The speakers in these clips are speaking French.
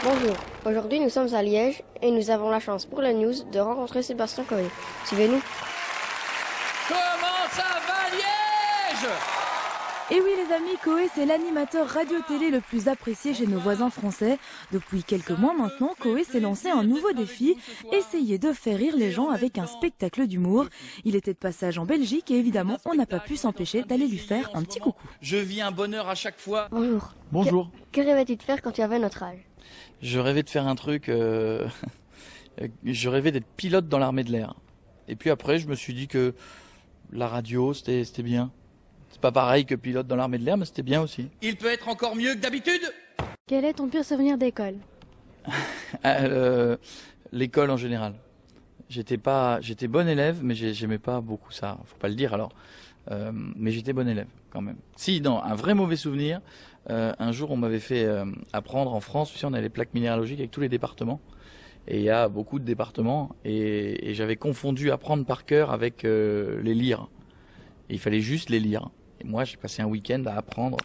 Bonjour, aujourd'hui nous sommes à Liège et nous avons la chance pour la news de rencontrer Sébastien Coé. Suivez-nous. Comment ça va Liège? Et oui les amis, Coé c'est l'animateur radio-télé le plus apprécié chez nos voisins français. Depuis quelques mois maintenant, Coé s'est lancé un nouveau défi, essayer de faire rire les gens avec un spectacle d'humour. Il était de passage en Belgique et évidemment on n'a pas pu s'empêcher d'aller lui faire un petit coucou. Je vis un bonheur à chaque fois. Bonjour. Bonjour. Que rêvais-tu de faire quand tu avais notre âge? Je rêvais de faire un truc, je rêvais d'être pilote dans l'armée de l'air. Et puis après, je me suis dit que la radio, c'était bien. C'est pas pareil que pilote dans l'armée de l'air, mais c'était bien aussi. Il peut être encore mieux que d'habitude. Quel est ton pire souvenir d'école? L'école en général. J'étais bon élève, mais j'aimais pas beaucoup ça. Faut pas le dire alors. Mais j'étais bon élève quand même. Si, non, un vrai mauvais souvenir. Un jour, on m'avait fait apprendre en France. Tu sais, on a les plaques minéralogiques avec tous les départements. Et il y a beaucoup de départements. Et j'avais confondu apprendre par cœur avec les lire. Et il fallait juste les lire. Et moi, j'ai passé un week-end à apprendre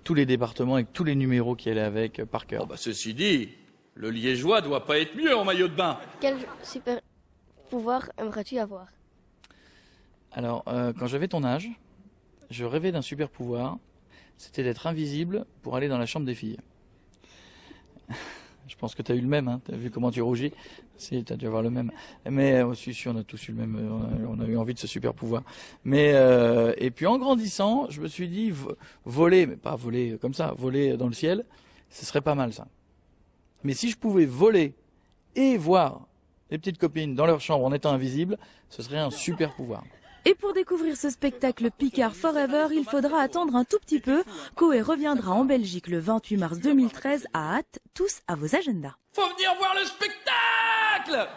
tous les départements avec tous les numéros qui allaient avec par cœur. Oh bah ceci dit, le Liégeois doit pas être mieux en maillot de bain. Quel super pouvoir aimerais-tu avoir? Alors, quand j'avais ton âge, je rêvais d'un super pouvoir. C'était d'être invisible pour aller dans la chambre des filles. Je pense que tu as eu le même, hein. Tu as vu comment tu rougis? Si, tu as dû avoir le même. Mais si, on a tous eu le même, on a eu envie de ce super pouvoir. Mais et puis en grandissant, je me suis dit, voler, mais pas voler comme ça, voler dans le ciel, ce serait pas mal ça. Mais si je pouvais voler et voir les petites copines dans leur chambre en étant invisible, ce serait un super pouvoir. Et pour découvrir ce spectacle Picard Forever, il faudra attendre un tout petit peu. Coé reviendra en Belgique le 28 mars 2013. À hâte, tous à vos agendas. Faut venir voir le spectacle.